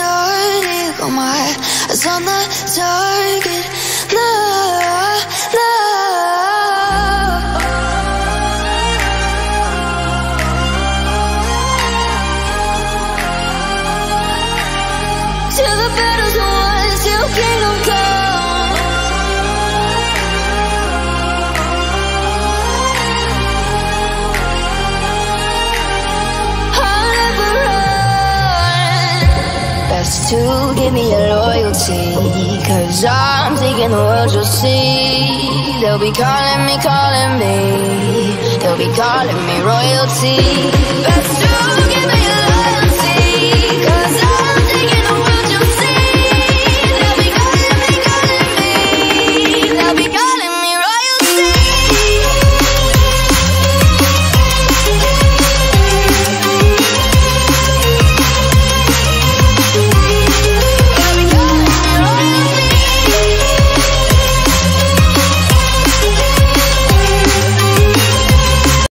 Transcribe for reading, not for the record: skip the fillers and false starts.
started. Got my eyes on the target. No, no. Till the battle's won, till kingdom come. I'll never run. Best to give me your loyalty, 'cause I'm taking the world, you'll see. They'll be calling me, calling me. They'll be calling me royalty. Best